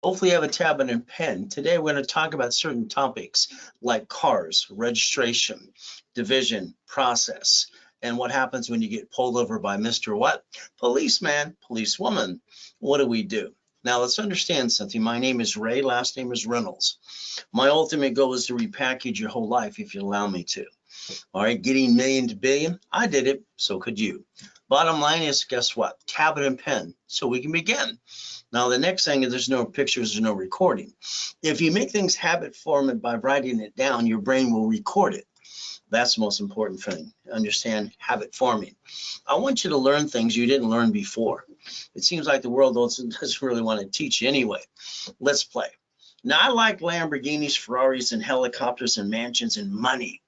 Hopefully you have a tablet and pen. Today we're going to talk about certain topics like cars, registration, division, process, and what happens when you get pulled over by Mr. What? Policeman, policewoman. What do we do? Now let's understand something. My name is Ray, last name is Reynolds. My ultimate goal is to repackage your whole life if you allow me to. All right, getting million to billion, I did it, so could you. Bottom line is, guess what? Tablet and pen, so we can begin. Now, the next thing is there's no pictures, there's no recording. If you make things habit forming by writing it down, your brain will record it. That's the most important thing. Understand habit forming. I want you to learn things you didn't learn before. It seems like the world doesn't really want to teach you anyway. Let's play. Now, I like Lamborghinis, Ferraris, and helicopters, and mansions, and money.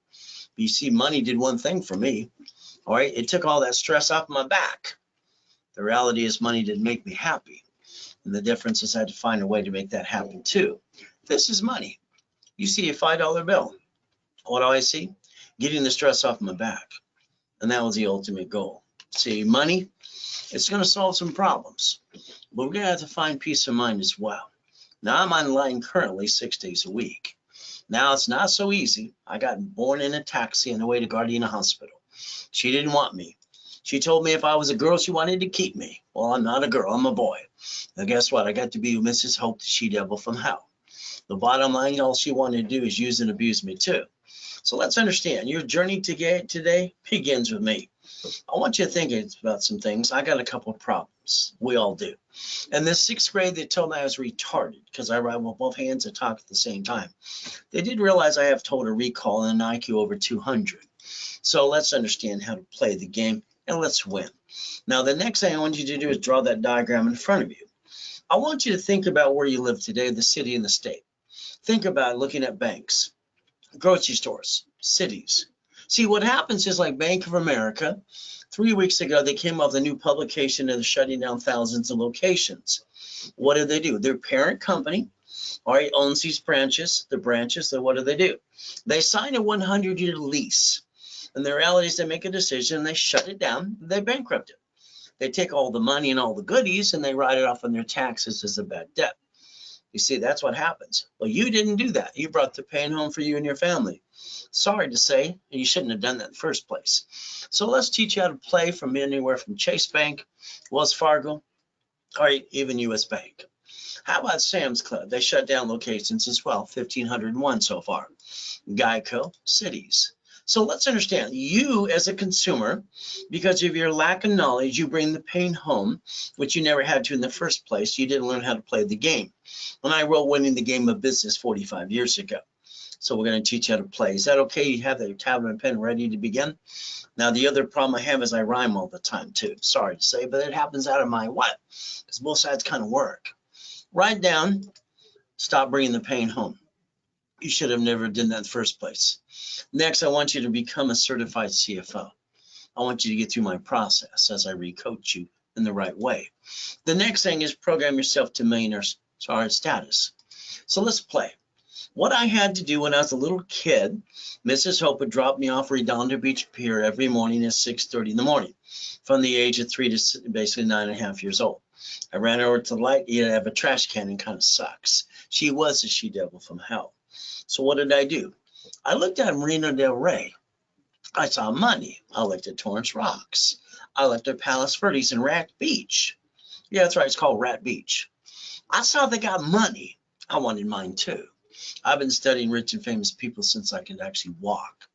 But you see, money did one thing for me. All right, it took all that stress off my back. The reality is money didn't make me happy. And the difference is I had to find a way to make that happen too. This is money. You see a $5 bill. What do I see? Getting the stress off my back. And that was the ultimate goal. See, money, it's going to solve some problems, but we're going to have to find peace of mind as well. Now I'm online currently 6 days a week. Now it's not so easy. I got born in a taxi on the way to Gardena Hospital. She didn't want me. She told me if I was a girl, she wanted to keep me. Well, I'm not a girl, I'm a boy. Now guess what? I got to be Mrs. Hope, the she-devil from hell. The bottom line, all she wanted to do is use and abuse me too. So let's understand, your journey today begins with me. I want you to think about some things. I got a couple of problems. We all do. In the 6th grade, they told me I was retarded because I write with both hands and talk at the same time. They did realize I have total recall and an IQ over 200. So let's understand how to play the game and let's win. Now, the next thing I want you to do is draw that diagram in front of you. I want you to think about where you live today, the city and the state. Think about looking at banks, grocery stores, cities. See, what happens is like Bank of America, 3 weeks ago, they came up with a new publication and they're shutting down thousands of locations. What do? Their parent company, all right, owns these branches, so what do? They sign a 100-year lease. And the reality is they make a decision, they shut it down, they bankrupt it. They take all the money and all the goodies and they write it off on their taxes as a bad debt. You see, that's what happens. Well, you didn't do that. You brought the pain home for you and your family. Sorry to say, you shouldn't have done that in the first place. So let's teach you how to play from anywhere from Chase Bank, Wells Fargo, or even US Bank. How about Sam's Club? They shut down locations as well, 1,501 so far. Geico, cities. So let's understand, you as a consumer, because of your lack of knowledge, you bring the pain home, which you never had to in the first place. You didn't learn how to play the game. When I wrote Winning the Game of Business 45 years ago. So we're going to teach you how to play. Is that okay? You have your tablet and pen ready to begin? Now, the other problem I have is I rhyme all the time too. Sorry to say, but it happens out of my what? Because both sides kind of work. Write down, stop bringing the pain home. You should have never done that in the first place. Next, I want you to become a certified CFO. I want you to get through my process as I recoach you in the right way. The next thing is program yourself to millionaire status. So let's play. What I had to do when I was a little kid, Mrs. Hope would drop me off Redondo Beach Pier every morning at 6:30 in the morning, from the age of 3 to basically 9.5 years old. I ran over to the light, you have a trash can and kind of sucks. She was a she-devil from hell. So what did I do? I looked at Marina Del Rey. I saw money. I looked at Torrance Rocks. I looked at Palos Verdes and Rat Beach. Yeah, that's right. It's called Rat Beach. I saw they got money. I wanted mine too. I've been studying rich and famous people since I could actually walk.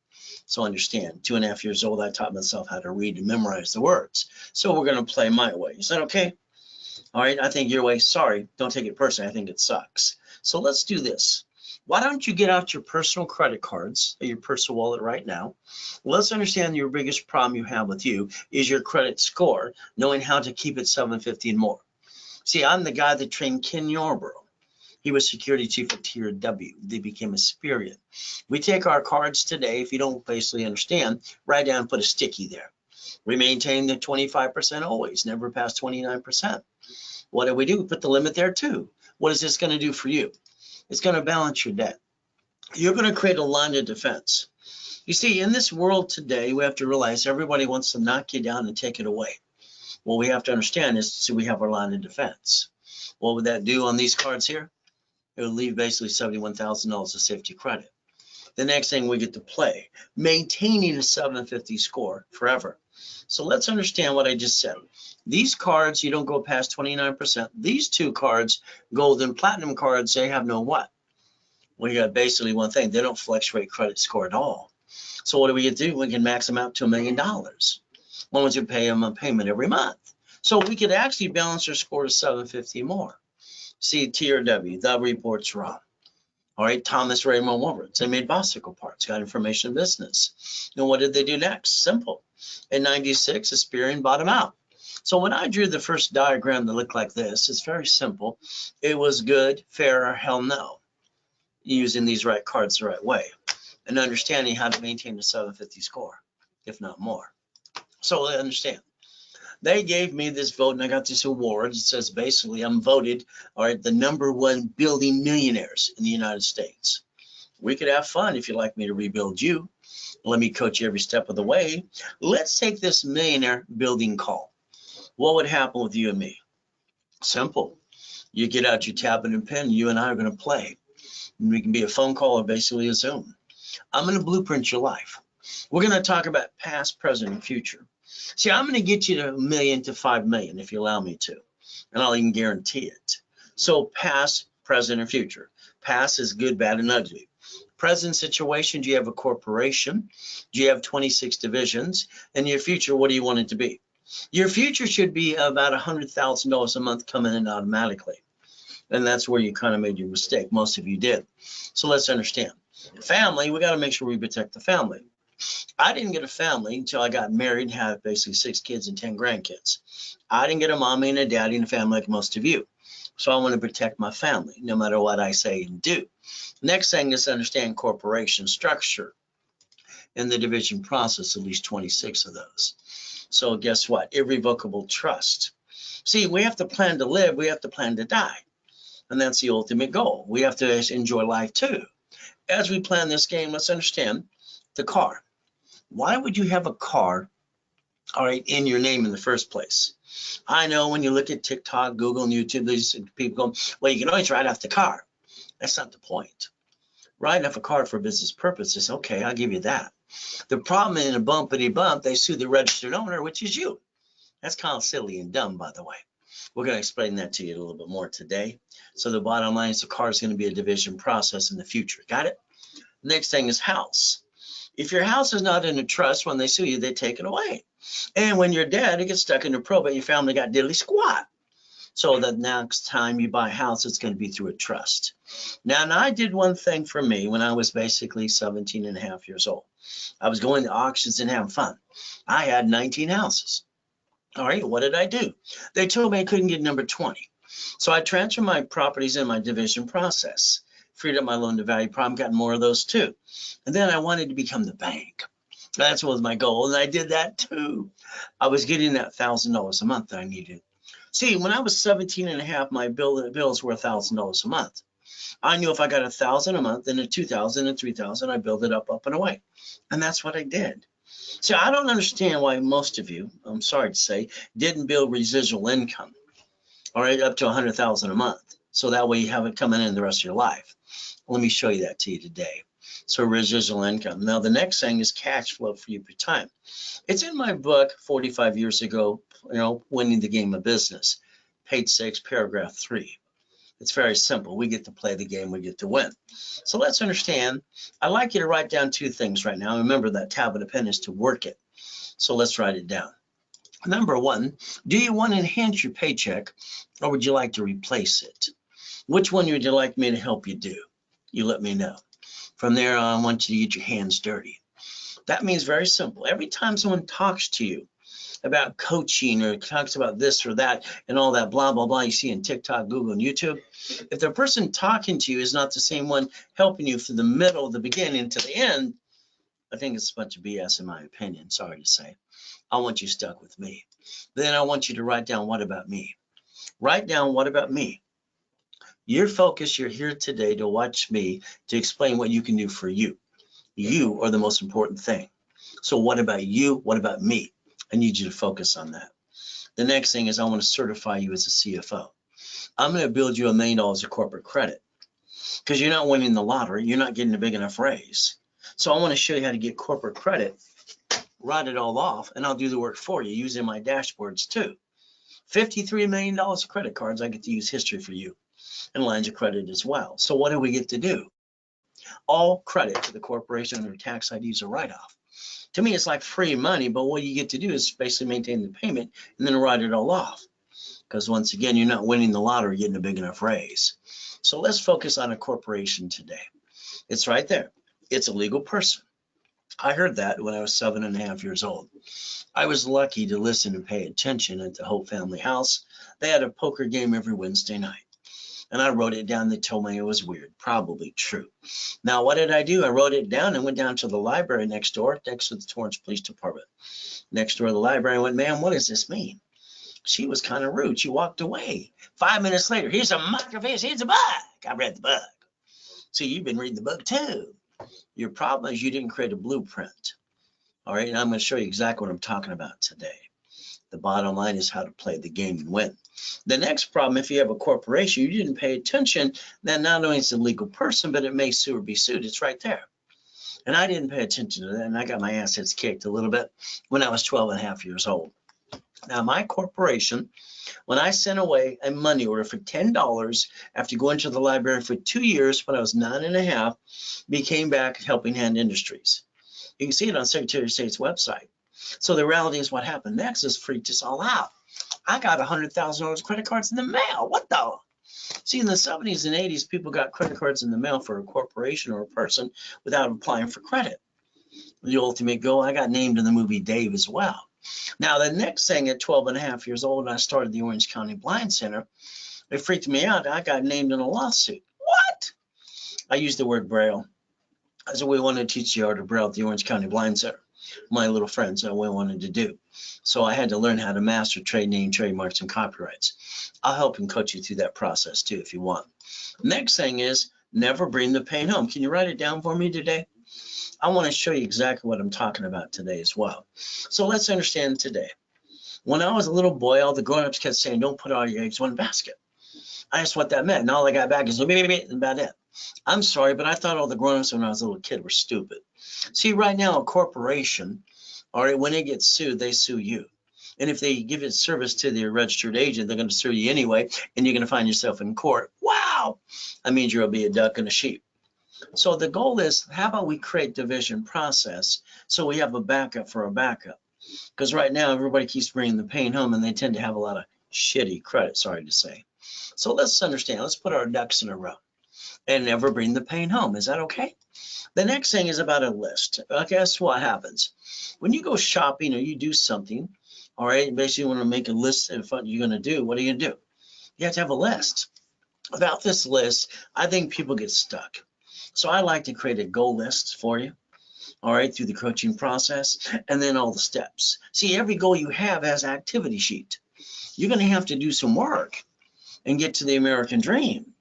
So understand, 2.5 years old, I taught myself how to read and memorize the words. So we're going to play my way. Is that okay? All right, I think your way. Sorry, don't take it personally. I think it sucks. So let's do this. Why don't you get out your personal credit cards or your personal wallet right now? Let's understand your biggest problem you have with you is your credit score, knowing how to keep it 750 and more. See, I'm the guy that trained Ken Yarborough. He was security chief at Tier W. They became a Spirit. We take our cards today, if you don't basically understand, write down and put a sticky there. We maintain the 25% always, never past 29%. What do? We put the limit there too. What is this going to do for you? It's going to balance your debt. You're going to create a line of defense. You see, in this world today, we have to realize everybody wants to knock you down and take it away. What we have to understand is, so we have our line of defense. What would that do on these cards here? It would leave basically $71,000 of safety credit. The next thing we get to play, maintaining a 750 score forever. So let's understand what I just said. These cards, you don't go past 29%. These two cards, gold and platinum cards, they have no what? Well, you got basically one thing. They don't fluctuate credit score at all. So what do we get to do? We can max them out to $1 million. Once you pay them a payment every month. So we could actually balance our score to 750 more. See, TRW, the report's wrong. All right, Thomas Raymond Woolworths, they made bicycle parts, got information business. And what did they do next? Simple. In 96, Experian bought them out. So when I drew the first diagram that looked like this, it's very simple. It was good, fair, or hell no. Using these right cards the right way and understanding how to maintain a 750 score, if not more. So I understand. They gave me this vote and I got this award. It says basically I'm voted, all right, the #1 building millionaires in the United States. We could have fun if you'd like me to rebuild you. Let me coach you every step of the way. Let's take this millionaire building call. What would happen with you and me? Simple. You get out your tablet and pen, you and I are going to play. We can be a phone call or basically a Zoom. I'm going to blueprint your life. We're going to talk about past, present, and future. See, I'm going to get you to $1 million to $5 million if you allow me to, and I'll even guarantee it. So past, present, and future. Past is good, bad, and ugly. Present situation, do you have a corporation? Do you have 26 divisions? And your future, what do you want it to be? Your future should be about $100,000 a month coming in automatically. And that's where you kind of made your mistake. Most of you did. So let's understand. Family, we got to make sure we protect the family. I didn't get a family until I got married and had basically 6 kids and 10 grandkids. I didn't get a mommy and a daddy and a family like most of you. So I want to protect my family no matter what I say and do. Next thing is to understand corporation structure. In the division process, at least 26 of those. So guess what? Irrevocable trust. See, we have to plan to live. We have to plan to die. And that's the ultimate goal. We have to enjoy life too. As we plan this game, let's understand the car. Why would you have a car, all right, in your name in the first place? I know when you look at TikTok, Google, and YouTube, these people go, well, you can always write off the car. That's not the point. Writing off a car for business purposes, okay, I'll give you that. The problem in a bumpity bump, they sue the registered owner, which is you. That's kind of silly and dumb, by the way. We're going to explain that to you a little bit more today. So the bottom line is the car is going to be a division process in the future. Got it? Next thing is house. If your house is not in a trust, when they sue you, they take it away. And when you're dead, it gets stuck in the probate. Your family got diddly squat. So the next time you buy a house, it's going to be through a trust. Now, I did one thing for me when I was basically 17 and a half years old. I was going to auctions and having fun. I had 19 houses. All right, what did I do? They told me I couldn't get number 20. So I transferred my properties in my division process, freed up my loan to value problem, got more of those too. And then I wanted to become the bank. That was my goal, and I did that too. I was getting that $1,000 a month that I needed. See, when I was 17 and a half, my bills were $1,000 a month. I knew if I got 1,000 a month and a 2,000 and 3,000, I build it up and away. And that's what I did. So I don't understand why most of you, I'm sorry to say, didn't build residual income, all right, up to 100,000 a month. So that way you have it coming in the rest of your life. Let me show you that to you today. So residual income. Now the next thing is cash flow for you per time. It's in my book 45 years ago, Winning the Game of Business, page 6, paragraph 3. It's very simple. We get to play the game, we get to win. So let's understand. I'd like you to write down 2 things right now. Remember that tablet and pen is to work it. So let's write it down. Number 1, do you want to enhance your paycheck or would you like to replace it? Which one would you like me to help you do? You let me know. From there on, I want you to get your hands dirty. That means very simple. Every time someone talks to you about coaching or talks about this or that and all that blah, blah, blah you see in TikTok, Google, and YouTube, if the person talking to you is not the same one helping you from the middle, the beginning to the end, I think it's a bunch of BS in my opinion, sorry to say. I want you stuck with me. Then I want you to write down, what about me? Write down, what about me? Your focus, you're here today to watch me, to explain what you can do for you. You are the most important thing. So what about you? What about me? I need you to focus on that. The next thing is I want to certify you as a CFO. I'm going to build you $1 million of corporate credit. because you're not winning the lottery. You're not getting a big enough raise. So I want to show you how to get corporate credit, write it all off, and I'll do the work for you using my dashboards too. $53 million of credit cards. I get to use history for you and lines of credit as well. So what do we get to do? All credit to the corporation under tax IDs a write-off. To me, it's like free money, but what you get to do is basically maintain the payment and then write it all off. Because once again, you're not winning the lottery, getting a big enough raise. So let's focus on a corporation today. It's right there. It's a legal person. I heard that when I was 7.5 years old. I was lucky to listen and pay attention at the Hope Family House. They had a poker game every Wednesday night. And I wrote it down. They told me it was weird, probably true. Now, what did I do? I wrote it down and went down to the library next door, next to the Torrance Police Department. Next door to the library, I went, ma'am, what does this mean? She was kind of rude. She walked away. 5 minutes later, here's a microfiche, here's a book. I read the book. See, you've been reading the book too. Your problem is you didn't create a blueprint. All right, and I'm going to show you exactly what I'm talking about today. The bottom line is how to play the game and win. The next problem, if you have a corporation, you didn't pay attention, then not only is it a legal person, but it may sue or be sued. It's right there. And I didn't pay attention to that, and I got my assets kicked a little bit when I was 12.5 years old. Now, my corporation, when I sent away a money order for $10 after going to the library for 2 years when I was 9.5, became back at Helping Hand Industries. You can see it on Secretary of State's website. So the reality is what happened next has freaked us all out. I got $100,000 credit cards in the mail. What the? See, in the 70s and 80s, people got credit cards in the mail for a corporation or a person without applying for credit. The ultimate goal, I got named in the movie Dave as well. Now, the next thing at 12.5 years old, I started the Orange County Blind Center. It freaked me out. I got named in a lawsuit. What? I used the word Braille. I said, we want to teach the art of Braille at the Orange County Blind Center. My little friends, that we wanted to do. So I had to learn how to master trade name, trademarks, and copyrights. I'll help and coach you through that process too if you want. Next thing is never bring the pain home. Can you write it down for me today? I want to show you exactly what I'm talking about today as well. So let's understand today. When I was a little boy, all the grown-ups kept saying, don't put all your eggs in one basket. I asked what that meant, and all I got back is about it. I'm sorry, but I thought all the grown-ups when I was a little kid were stupid. See, right now, a corporation, all right, when they get sued, they sue you. And if they give it service to their registered agent, they're going to sue you anyway, and you're going to find yourself in court. Wow! That means you'll be a duck and a sheep. So the goal is, how about we create division process so we have a backup for a backup? Because right now, everybody keeps bringing the pain home, and they tend to have a lot of shitty credit, sorry to say. So let's understand. Let's put our ducks in a row and never bring the pain home. Is that okay? The next thing is about a list. Guess what happens? When you go shopping or you do something, all right, basically you want to make a list of what you're going to do. What are you going to do? You have to have a list. Without this list, I think people get stuck. So I like to create a goal list for you, all right, through the coaching process, and then all the steps. See, every goal you have has an activity sheet. You're going to have to do some work and get to the American dream.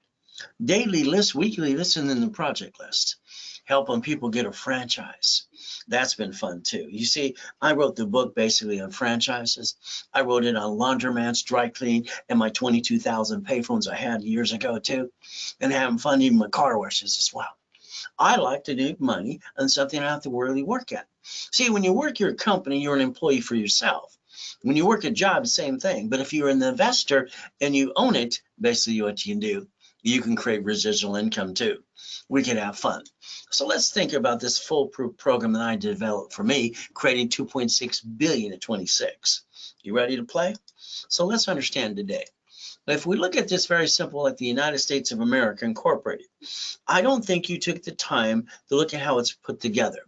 Daily list, weekly list, and then the project list. Helping people get a franchise. That's been fun too. You see, I wrote the book basically on franchises. I wrote it on laundromats, dry clean, and my 22,000 payphones I had years ago too, and having fun even my car washes as well. I like to make money on something I have to really work at. See, when you work your company, you're an employee for yourself. When you work a job, same thing. But if you're an investor and you own it, basically what you can do, you can create residual income too. We can have fun. So let's think about this foolproof program that I developed for me, creating 2.6 billion at 26. You ready to play? So let's understand today. If we look at this very simple, like the United States of America Incorporated, I don't think you took the time to look at how it's put together.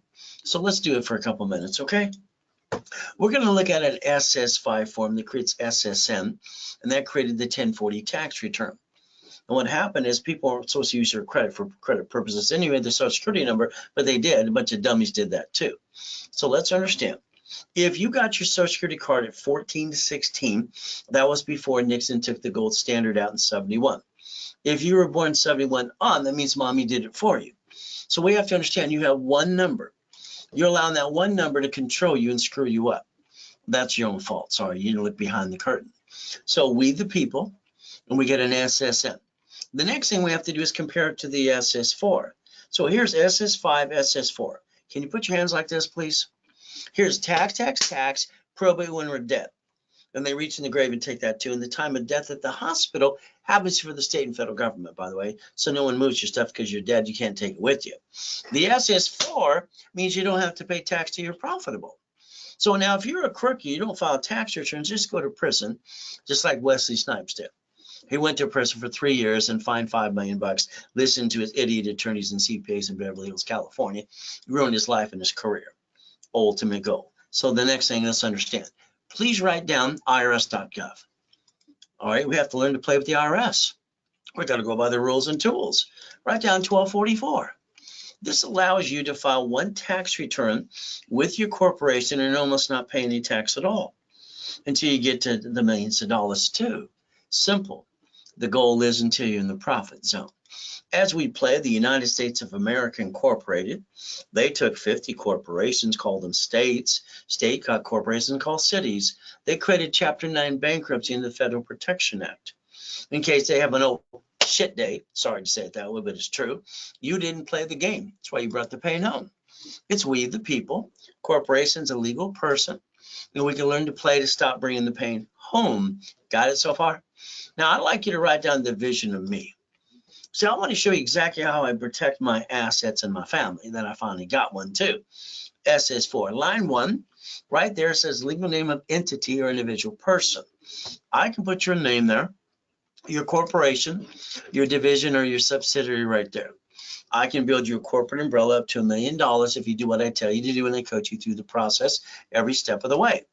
So let's do it for a couple minutes, okay? We're going to look at an SS5 form that creates SSN, and that created the 1040 tax return. And what happened is people aren't supposed to use their credit for credit purposes anyway, their social security number, but they did. A bunch of dummies did that too. So let's understand. If you got your social security card at 14 to 16, that was before Nixon took the gold standard out in 71. If you were born 71 on, that means mommy did it for you. So we have to understand you have one number. You're allowing that one number to control you and screw you up. That's your own fault. Sorry, you didn't look behind the curtain. So we the people, and we get an SSN. The next thing we have to do is compare it to the SS4. So here's SS5, SS4. Can you put your hands like this, please? Here's tax, tax, tax, probate when we're dead. And they reach in the grave and take that too. And the time of death at the hospital happens for the state and federal government, by the way. So no one moves your stuff because you're dead. You can't take it with you. The SS4 means you don't have to pay tax till you're profitable. So now if you're a crook, you don't file tax returns, just go to prison, just like Wesley Snipes did. He went to prison for 3 years and fined $5 million, listened to his idiot attorneys and CPAs in Beverly Hills, California, ruined his life and his career. Ultimate goal. So the next thing, let's understand. Please write down irs.gov. All right, we have to learn to play with the IRS. We've got to go by the rules and tools. Write down 1244. This allows you to file one tax return with your corporation and almost not pay any tax at all until you get to the millions of dollars too. Simple. The goal is until you're in the profit zone. As we play, the United States of America Incorporated, they took 50 corporations, called them states, state-cut corporations called cities. They created Chapter 9 bankruptcy in the Federal Protection Act. In case they have an old shit day, sorry to say it that way, but it's true, you didn't play the game. That's why you brought the pain home. It's we, the people. Corporation's a legal person, and we can learn to play to stop bringing the pain home. Got it so far? Now, I'd like you to write down the vision of me. So I want to show you exactly how I protect my assets and my family. Then I finally got one too. SS4, line 1, right there says legal name of entity or individual person. I can put your name there, your corporation, your division, or your subsidiary right there. I can build your corporate umbrella up to $1 million if you do what I tell you to do and I coach you through the process every step of the way.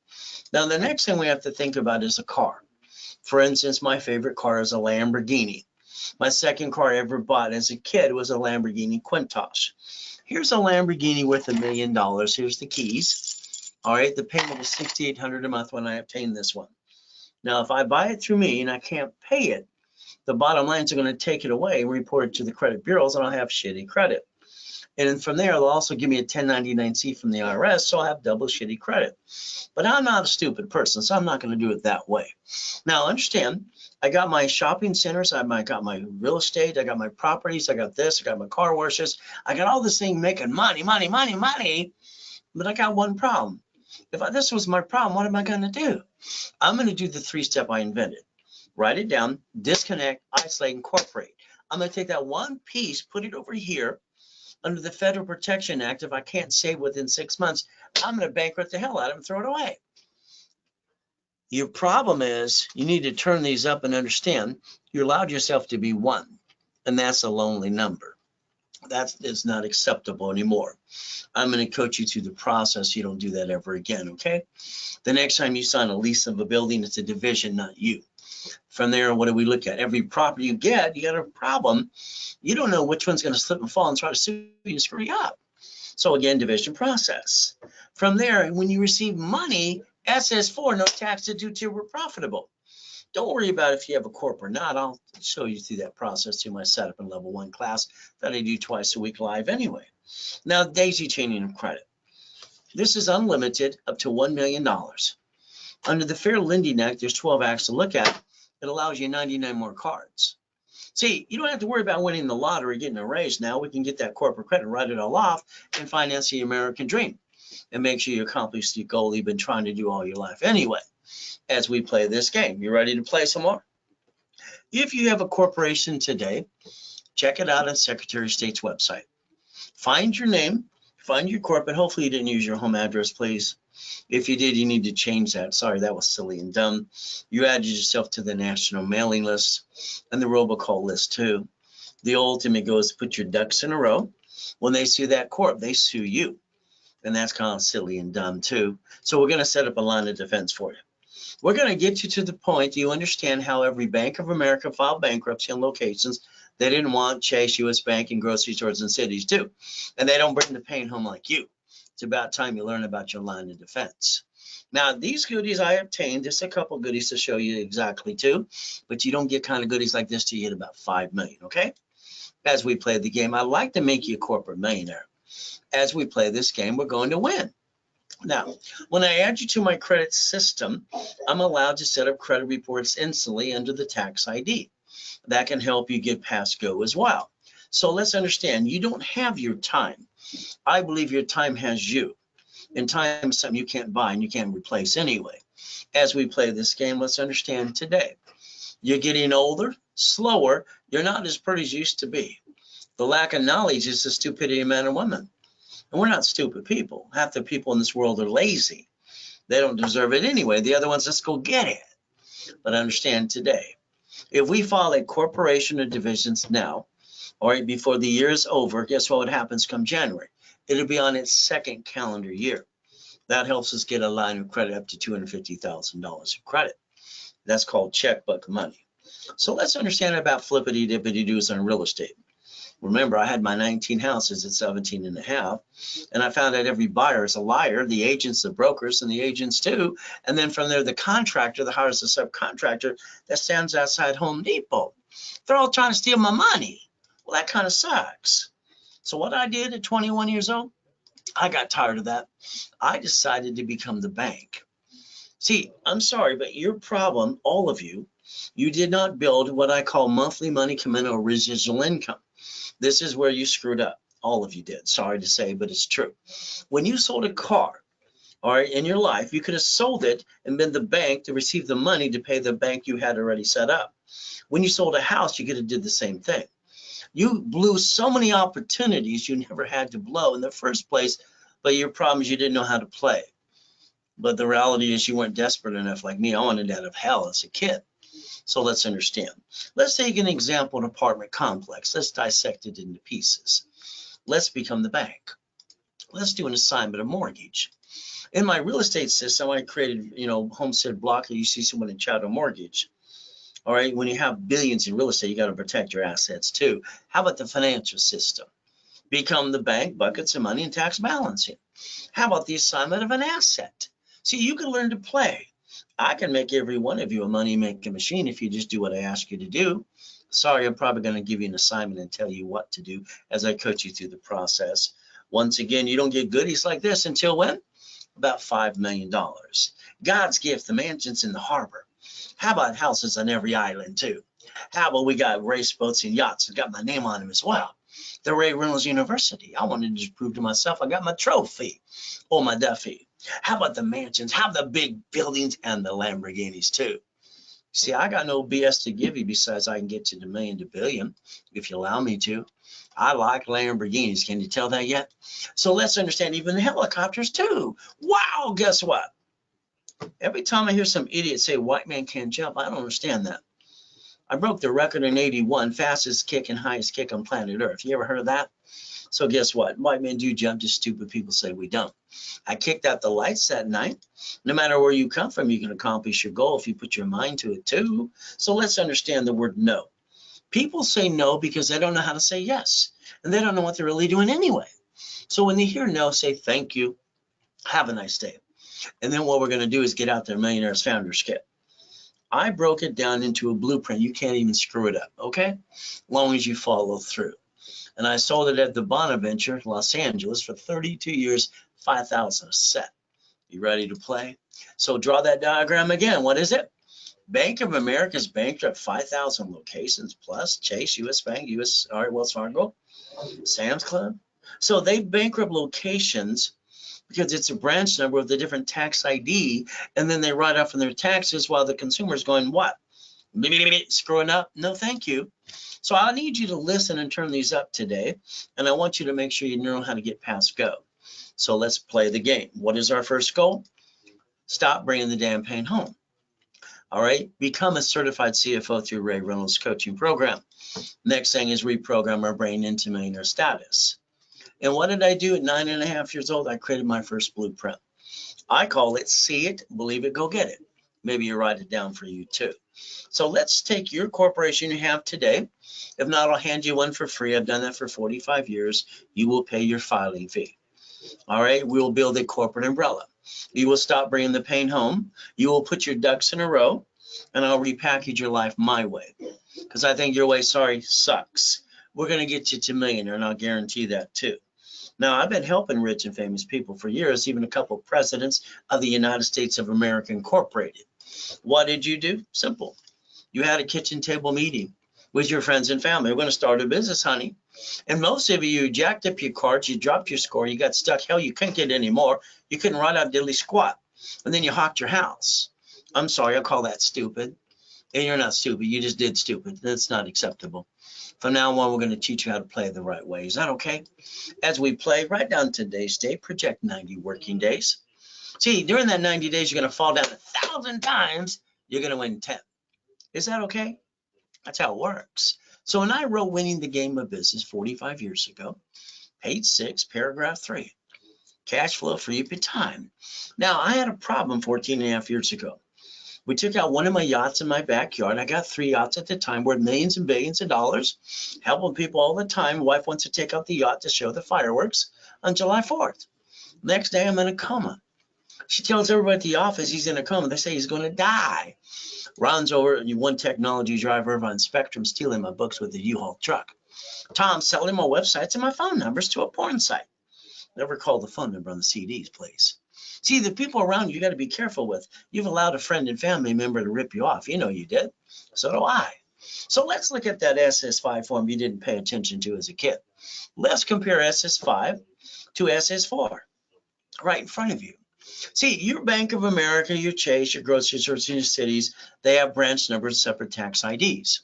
Now, the next thing we have to think about is a car. For instance, my favorite car is a Lamborghini. My second car I ever bought as a kid was a Lamborghini Countach. Here's a Lamborghini worth $1 million. Here's the keys. All right, the payment is $6,800 a month when I obtain this one. Now, if I buy it through me and I can't pay it, the bottom line is going to take it away and report it to the credit bureaus, and I'll have shitty credit. And then from there, they'll also give me a 1099-C from the IRS, so I'll have double shitty credit. But I'm not a stupid person, so I'm not going to do it that way. Now, understand, I got my shopping centers, I got my real estate, I got my properties, I got this, I got my car washes, I got all this thing making money, but I got one problem. If this was my problem, what am I going to do? I'm going to do the 3-step I invented. Write it down, disconnect, isolate, incorporate. I'm going to take that one piece, put it over here, under the Federal Protection Act. If I can't save within 6 months, I'm going to bankrupt the hell out of it and throw it away. Your problem is you need to turn these up and understand you allowed yourself to be one, and that's a lonely number. That is not acceptable anymore. I'm going to coach you through the process. You don't do that ever again, okay? The next time you sign a lease of a building, it's a division, not you. From there, what do we look at? Every property you get, you got a problem. You don't know which one's going to slip and fall and try to sue you and screw you up. So again, division process. From there, when you receive money, SS4, no tax to do till we're profitable. Don't worry about if you have a corp or not. I'll show you through that process through my setup and level 1 class that I do twice a week live anyway. Now, daisy chaining of credit. This is unlimited up to $1 million. Under the Fair Lending Act, there's 12 acts to look at. It allows you 99 more cards. See, you don't have to worry about winning the lottery, getting a raise. Now we can get that corporate credit, write it all off, and finance the American dream and make sure you accomplish the goal you've been trying to do all your life anyway, as we play this game. You ready to play some more? If you have a corporation today, check it out on Secretary of State's website. Find your name, find your corporate. Hopefully you didn't use your home address, please. If you did, you need to change that. Sorry, that was silly and dumb. You added yourself to the national mailing list and the robocall list too. The ultimate goal is to put your ducks in a row. When they sue that corp, they sue you. And that's kind of silly and dumb too. So we're going to set up a line of defense for you. We're going to get you to the point you understand how every Bank of America filed bankruptcy on locations they didn't want. Chase, U.S. Bank, and grocery stores and cities too. And they don't bring the pain home like you. It's about time you learn about your line of defense. Now, these goodies I obtained, just a couple goodies to show you exactly too, but you don't get kind of goodies like this till you hit about 5 million, okay? As we play the game, I like to make you a corporate millionaire. As we play this game, we're going to win. Now, when I add you to my credit system, I'm allowed to set up credit reports instantly under the tax ID. that can help you get past go as well. So let's understand, you don't have your time. I believe your time has you. And time is something you can't buy and you can't replace anyway. As we play this game, let's understand today. You're getting older, slower, you're not as pretty as you used to be. The lack of knowledge is the stupidity of men and women. And we're not stupid people. Half the people in this world are lazy. They don't deserve it anyway. The other ones, let's go get it. But understand today, if we file a corporation or divisions now, all right, before the year is over, guess what happens come January? It'll be on its second calendar year. That helps us get a line of credit up to $250,000 of credit. That's called checkbook money. So let's understand about flippity dippity doos on real estate. Remember, I had my 19 houses at 17 and a half, and I found out every buyer is a liar, the agents, the brokers, and the agents too. And then from there, the contractor that hires the subcontractor that stands outside Home Depot. They're all trying to steal my money. Well, that kind of sucks. So what I did at 21 years old, I got tired of that. I decided to become the bank. See, I'm sorry, but your problem, all of you, you did not build what I call monthly money commitment or residual income. This is where you screwed up. All of you did. Sorry to say, but it's true. When you sold a car, all right, in your life, you could have sold it and been the bank to receive the money to pay the bank you had already set up. When you sold a house, you could have did the same thing. You blew so many opportunities you never had to blow in the first place, but your problem is you didn't know how to play. But the reality is you weren't desperate enough like me. I wanted out of hell as a kid. So let's understand. Let's take an example, an apartment complex. Let's dissect it into pieces. Let's become the bank. Let's do an assignment of mortgage. In my real estate system, I created, Homestead Block. You see someone in Chattel Mortgage. All right, when you have billions in real estate, you got to protect your assets too. How about the financial system? Become the bank, buckets of money, and tax balancing. How about the assignment of an asset? See, you can learn to play. I can make every one of you a money-making machine if you just do what I ask you to do. Sorry, I'm probably going to give you an assignment and tell you what to do as I coach you through the process. Once again, you don't get goodies like this until when? About $5 million. God's gift, the mansions in the harbor. How about houses on every island too? How about we got race boats and yachts? I got my name on them as well. The Ray Reynolds University. I wanted to just prove to myself I got my trophy or my Duffy. How about the mansions? How about the big buildings and the Lamborghinis too? See, I got no BS to give you besides I can get you to million to billion if you allow me to. I like Lamborghinis. Can you tell that yet? So let's understand even the helicopters too. Wow, guess what? Every time I hear some idiot say white man can't jump, I don't understand that. I broke the record in 81, fastest kick and highest kick on planet Earth. You ever heard of that? So guess what? White men do jump, just stupid people say we don't. I kicked out the lights that night. No matter where you come from, you can accomplish your goal if you put your mind to it too. So let's understand the word no. People say no because they don't know how to say yes. And they don't know what they're really doing anyway. So when they hear no, say thank you. Have a nice day. And then what we're going to do is get out their Millionaires Founders Kit. I broke it down into a blueprint. You can't even screw it up, okay? As long as you follow through. And I sold it at the Bonaventure, Los Angeles, for 32 years, $5,000 a set. You ready to play? So draw that diagram again. What is it? Bank of America's bankrupt 5,000 locations plus Chase, U.S. Bank, Wells Fargo, Sam's Club. So they bankrupt locations because it's a branch number of the different tax ID, and then they write off on their taxes while the consumer's going, what? Screwing up? No, thank you. So I need you to listen and turn these up today, and I want you to make sure you know how to get past go. So let's play the game. What is our first goal? Stop bringing the damn pain home. All right, become a certified CFO through Ray Reynolds coaching program. Next thing is reprogram our brain into millionaire status. And what did I do at 9.5 years old? I created my first blueprint. I call it see it, believe it, go get it. Maybe you write it down for you too. So let's take your corporation you have today. If not, I'll hand you one for free. I've done that for 45 years. You will pay your filing fee. All right, we will build a corporate umbrella. You will stop bringing the pain home. You will put your ducks in a row, and I'll repackage your life my way. Because I think your way, sorry, sucks. We're going to get you to millionaire, and I'll guarantee that too. Now, I've been helping rich and famous people for years, even a couple of presidents of the United States of America Incorporated. What did you do? Simple. You had a kitchen table meeting. with your friends and family. We're going to start a business, honey. And most of you jacked up your cards, you dropped your score, you got stuck. Hell, you couldn't get any more. You couldn't write out diddly squat. And then you hawked your house. I'm sorry, I call that stupid. And you're not stupid. You just did stupid. That's not acceptable. From now on, we're going to teach you how to play the right way. Is that okay? As we play, write down today's date, project 90 working days. See, during that 90 days, you're going to fall down 1,000 times. You're going to win 10. Is that okay? That's how it works. So when I wrote Winning the Game of Business 45 years ago, page 6, paragraph 3, cash flow free up your time. Now, I had a problem 14 and a half years ago. We took out one of my yachts in my backyard. I got 3 yachts at the time, worth millions and billions of dollars, helping people all the time. My wife wants to take out the yacht to show the fireworks on July 4th. Next day, I'm in a coma. She tells everybody at the office he's in a coma. They say he's going to die. Ron's over, one technology driver over on Spectrum, stealing my books with the U-Haul truck. Tom's selling my websites and my phone numbers to a porn site. Never call the phone number on the CDs, please. See, the people around you got to be careful with. You've allowed a friend and family member to rip you off. You know you did. So do I. So let's look at that SS5 form you didn't pay attention to as a kid. Let's compare SS5 to SS4 right in front of you. See, your Bank of America, your Chase, your grocery stores in your cities, they have branch numbers, separate tax IDs.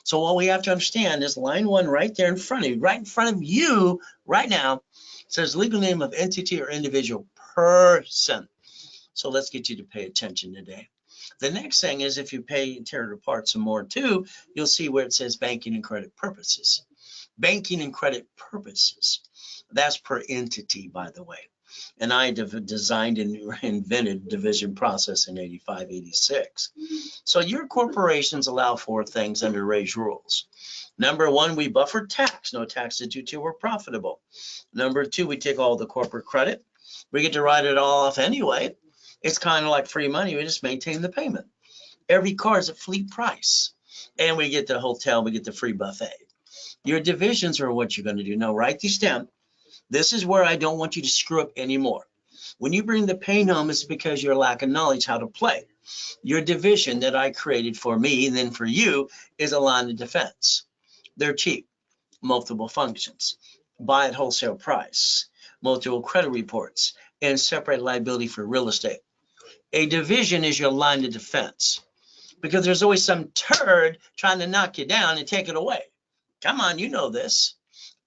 So what we have to understand is line 1 right there in front of you right now says legal name of entity or individual person. So let's get you to pay attention today. The next thing is if you pay and tear it apart some more too, you'll see where it says banking and credit purposes. Banking and credit purposes. That's per entity, by the way. And I designed and invented division process in 85, 86. So your corporations allow 4 things under Ray's rules. Number 1, we buffer tax. No taxes due till we're profitable. Number 2, we take all the corporate credit. We get to write it all off anyway. It's kind of like free money. We just maintain the payment. Every car is a fleet price. And we get the hotel, we get the free buffet. Your divisions are what you're going to do. Now, write these down. This is where I don't want you to screw up anymore. When you bring the pain home, it's because you're lacking knowledge how to play. Your division that I created for me and then for you is a line of defense. They're cheap, multiple functions, buy at wholesale price, multiple credit reports, and separate liability for real estate. A division is your line of defense because there's always some turd trying to knock you down and take it away. Come on, you know this.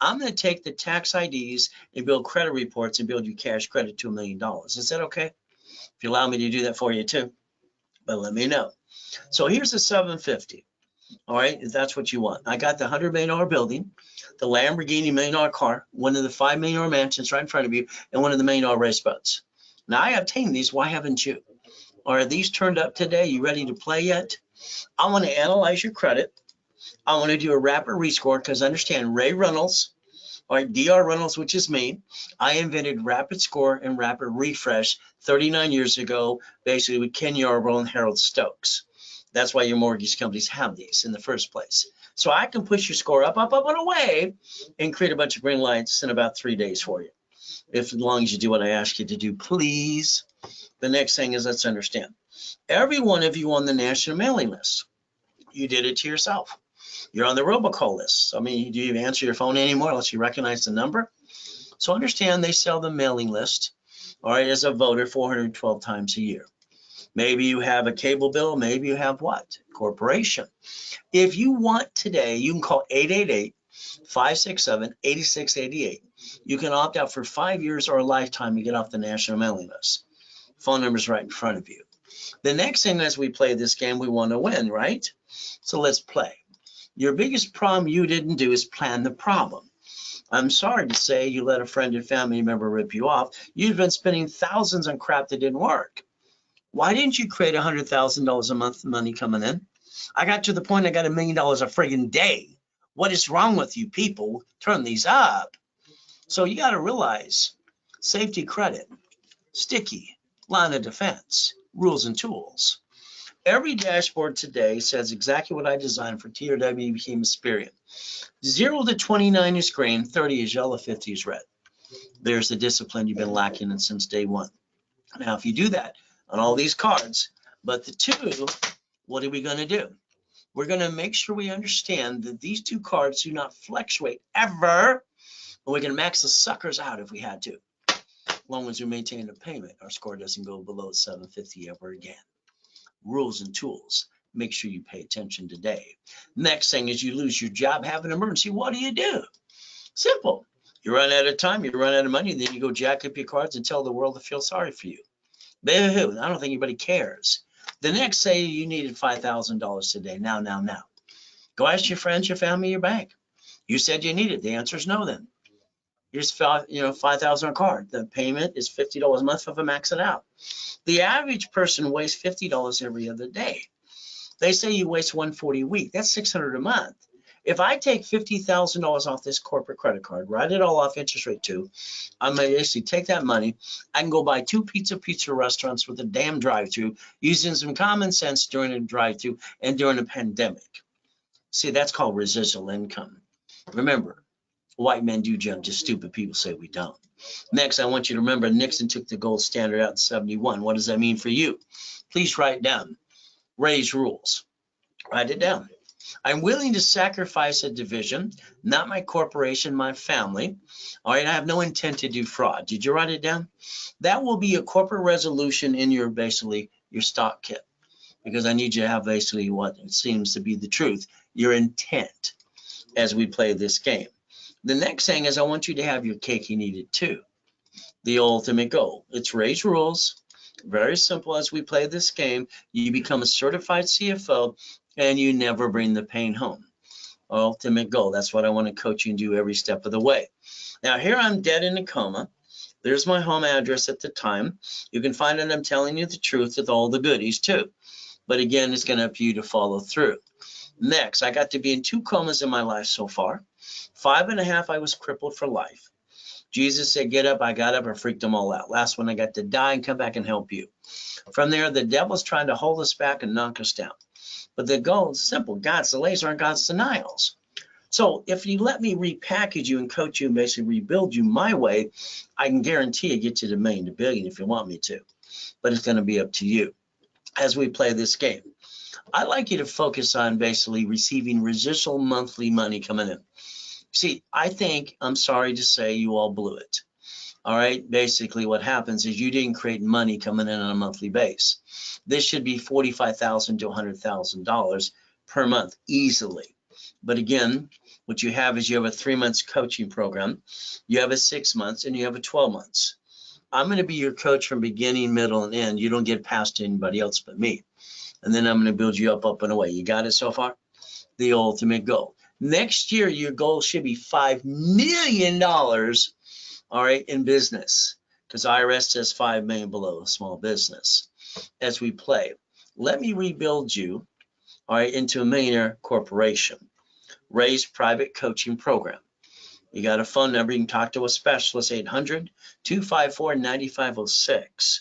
I'm going to take the tax IDs and build credit reports and build you cash credit to $1 million. Is that okay? If you allow me to do that for you too, but let me know. So here's the 750. All right, if that's what you want. I got the $100 million building, the Lamborghini $1 million car, one of the $5 million mansions right in front of you, and one of the $1 million race boats. Now I obtained these. Why haven't you? Are these turned up today? You ready to play yet? I want to analyze your credit. I want to do a rapid rescore because understand Ray Reynolds, all right, DR Reynolds, which is me. I invented rapid score and rapid refresh 39 years ago, basically with Ken Yarbrough and Harold Stokes. That's why your mortgage companies have these in the first place. So I can push your score up, up, up, and away and create a bunch of green lights in about 3 days for you. As long as you do what I ask you to do, please. The next thing is let's understand. Every one of you on the national mailing list, you did it to yourself. You're on the robocall list. I mean, do you even answer your phone anymore unless you recognize the number? So understand they sell the mailing list, all right, as a voter 412 times a year. Maybe you have a cable bill. Maybe you have what? Corporation. If you want today, you can call 888-567-8688. You can opt out for 5 years or a lifetime to get off the national mailing list. Phone number's right in front of you. The next thing as we play this game, we want to win, right? So let's play. Your biggest problem you didn't do is plan the problem. I'm sorry to say you let a friend and family member rip you off. You've been spending thousands on crap that didn't work. Why didn't you create $100,000 a month money coming in? I got to the point I got $1 million a friggin' day. What is wrong with you people? Turn these up. So you got to realize safety credit, sticky, line of defense, rules and tools. Every dashboard today says exactly what I designed for TRW became Experian. 0 to 29 is green, 30 is yellow, 50 is red. There's the discipline you've been lacking in since day one. Now, if you do that on all these cards, but the 2, what are we going to do? we're going to make sure we understand that these two cards do not fluctuate ever. And we can max the suckers out if we had to. As long as we maintain a payment, our score doesn't go below 750 ever again. Rules and tools. Make sure you pay attention today. Next thing is you lose your job, have an emergency. What do? Simple. You run out of time, you run out of money, then you go jack up your cards and tell the world to feel sorry for you. Boo-hoo. I don't think anybody cares. The next, say you needed $5,000 today. Now. Go ask your friends, your family, your bank. You said you need it. The answer is no then. Here's $5,000 on a card. The payment is $50 a month if I max it out. The average person wastes $50 every other day. They say you waste $140 a week. That's $600 a month. If I take $50,000 off this corporate credit card, write it all off interest rate too, I may actually take that money. I can go buy 2 pizza restaurants with a damn drive-through using some common sense during a drive-through and during a pandemic. See, that's called residual income. Remember, white men do junk, just stupid people say we don't. Next, I want you to remember Nixon took the gold standard out in 71. What does that mean for you? Please write down. Ray's rules. Write it down. I'm willing to sacrifice a division, not my corporation, my family. All right, I have no intent to do fraud. Did you write it down? That will be a corporate resolution in your your stock kit, because I need you to have basically what it seems to be the truth, your intent as we play this game. The next thing is I want you to have your cake and eat it too. The ultimate goal. It's Ray's rules. Very simple. As we play this game, you become a certified CFO and you never bring the pain home. Ultimate goal. That's what I want to coach you and do every step of the way. Now here I'm dead in a coma. There's my home address at the time. You can find it. I'm telling you the truth with all the goodies too. But again, it's going to help you to follow through. Next, I got to be in 2 comas in my life so far. 5.5, I was crippled for life. Jesus said, get up. I got up. I freaked them all out. Last one, I got to die and come back and help you. From there, the devil's trying to hold us back and knock us down. But the goal is simple. God's delays aren't God's denials. So if you let me repackage you and coach you and basically rebuild you my way, I can guarantee you get you to $1 million to $1 billion if you want me to. But it's going to be up to you as we play this game. I'd like you to focus on basically receiving residual monthly money coming in. See, I think, I'm sorry to say, you all blew it. All right, basically what happens is you didn't create money coming in on a monthly base. This should be $45,000 to $100,000 per month easily. But again, what you have is you have a 3 months coaching program, you have a 6 months, and you have a 12 months. I'm going to be your coach from beginning, middle, and end. You don't get past anybody else but me. And then I'm going to build you up and away. You got it so far? The ultimate goal. Next year, your goal should be $5 million, all right, in business, because IRS says 5 million below small business. As we play, let me rebuild you, all right, into a millionaire corporation. Ray's private coaching program. You got a phone number. You can talk to a specialist, 800-254-9506.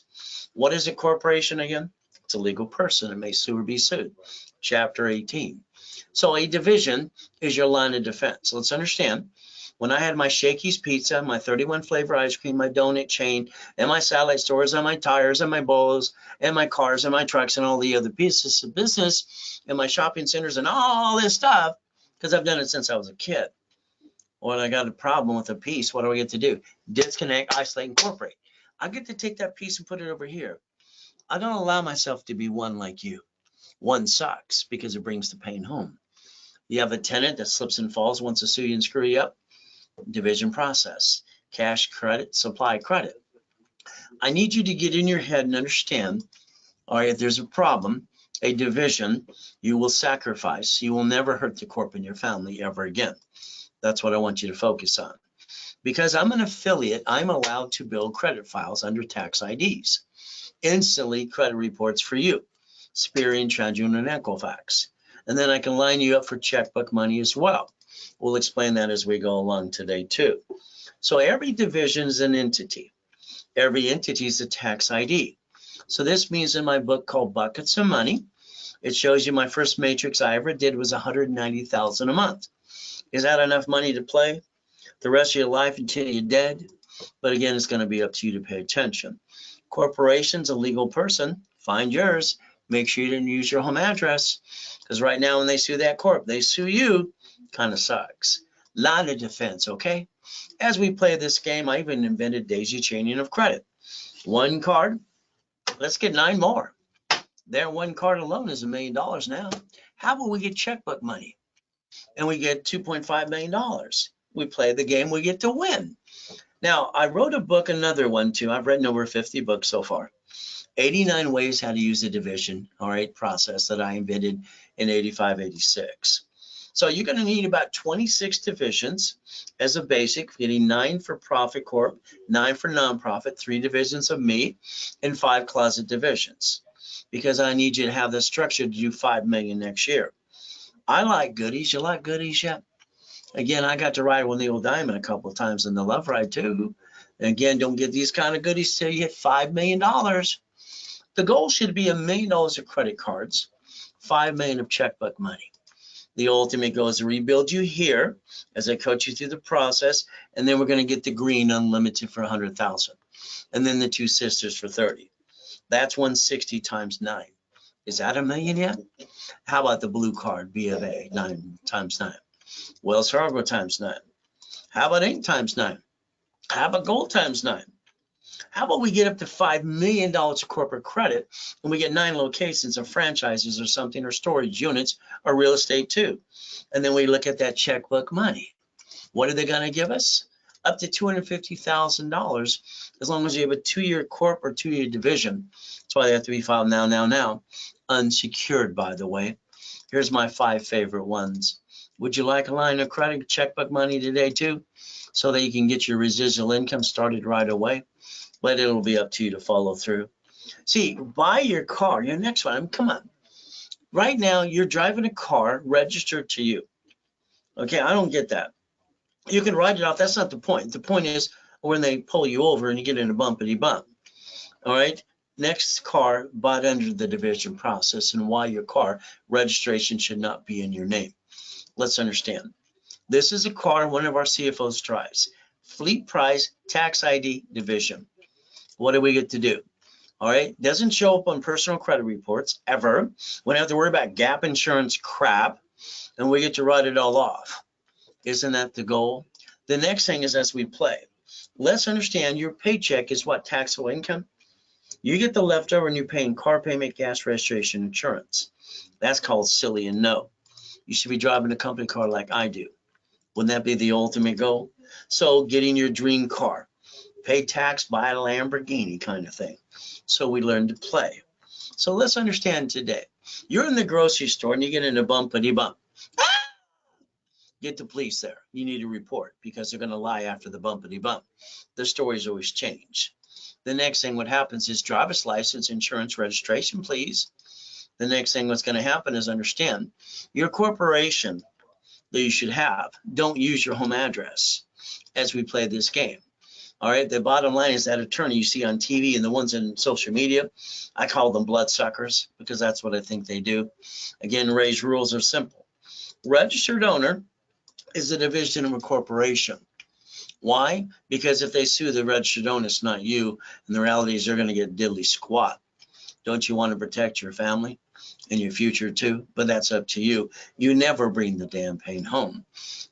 What is a corporation again? It's a legal person. It may sue or be sued. Chapter 18. So a division is your line of defense. Let's understand, when I had my Shakey's Pizza, my 31 flavor ice cream, my donut chain, and my satellite stores, and my tires, and my bolos, and my cars, and my trucks, and all the other pieces of business, and my shopping centers, and all this stuff, because I've done it since I was a kid. When I got a problem with a piece, what do I get to do? Disconnect, isolate, incorporate. I get to take that piece and put it over here. I don't allow myself to be one like you. One sucks because it brings the pain home. You have a tenant that slips and falls, wants to sue you and screw you up. Division process. Cash credit, supply credit. I need you to get in your head and understand, all right, if there's a problem, a division, you will sacrifice. You will never hurt the corp in your family ever again. That's what I want you to focus on. Because I'm an affiliate, I'm allowed to build credit files under tax IDs. Instantly credit reports for you. Experian, TransUnion, and Equifax. And then I can line you up for checkbook money as well. We'll explain that as we go along today too. So every division is an entity. Every entity is a tax ID. So this means in my book called Buckets of Money, it shows you my first matrix I ever did was $190,000 a month. Is that enough money to play the rest of your life until you're dead? But again, it's going to be up to you to pay attention. Corporation's a legal person. Find yours. Make sure you didn't use your home address, because right now when they sue that corp, they sue you, kind of sucks. Lot of defense, okay? As we play this game, I even invented daisy chaining of credit. One card, let's get 9 more. There, one card alone is $1 million now. How about we get checkbook money and we get $2.5 million? We play the game, we get to win. Now, I wrote a book, another one too. I've written over 50 books so far. 89 ways how to use a division, all right, process that I invented in 85, 86. So you're going to need about 26 divisions as a basic, getting 9 for profit corp, 9 for nonprofit, 3 divisions of me, and 5 closet divisions, because I need you to have the structure to do 5 million next year. I like goodies. You like goodies yet? Again, I got to ride with Neil Diamond a couple of times in the Love Ride too. And again, don't get these kind of goodies till you hit $5 million. The goal should be $1 million of credit cards, $5 million of checkbook money. The ultimate goal is to rebuild you here as I coach you through the process, and then we're going to get the green unlimited for 100,000, and then the 2 sisters for 30. That's 160 times 9. Is that $1 million yet? How about the blue card, B of A, 9 times 9? Wells Fargo times 9. How about 8 times 9? How about gold times 9? How about we get up to $5 million of corporate credit and we get 9 locations of franchises or something, or storage units or real estate too? And then we look at that checkbook money. What are they going to give us? Up to $250,000 as long as you have a 2-year corp or 2-year division. That's why they have to be filed now. Unsecured, by the way. Here's my 5 favorite ones. Would you like a line of credit, checkbook money today too, so that you can get your residual income started right away? But it'll be up to you to follow through. See, buy your car, your next one, come on. Right now, you're driving a car registered to you. Okay, I don't get that. You can write it off. That's not the point. The point is when they pull you over and you get in a bumpity bump. All right, next car bought under the division process, and why your car registration should not be in your name. Let's understand. This is a car one of our CFOs drives. Fleet price, tax ID, division. What do we get to do? All right, doesn't show up on personal credit reports ever. We don't have to worry about gap insurance crap, and we get to write it all off. Isn't that the goal? The next thing is, as we play, let's understand your paycheck is what? Taxable income. You get the leftover and you're paying car payment, gas, registration, insurance. That's called silly and no. You should be driving a company car like I do. Wouldn't that be the ultimate goal? So getting your dream car, pay tax, buy a Lamborghini kind of thing. So we learn to play. So let's understand today. You're in the grocery store and you get in a bumpity bump. Get the police there. You need to report, because they're going to lie after the bumpity bump. The stories always change. The next thing what happens is driver's license, insurance, registration, please. The next thing what's going to happen is understand your corporation that you should have. Don't use your home address as we play this game. All right, the bottom line is that attorney you see on TV and the ones in social media, I call them bloodsuckers, because that's what I think they do. Again, Ray's rules are simple. Registered owner is a division of a corporation. Why? Because if they sue the registered owner, it's not you, and the reality is they're going to get diddly squat. Don't you want to protect your family and your future too? But that's up to you. You never bring the damn pain home.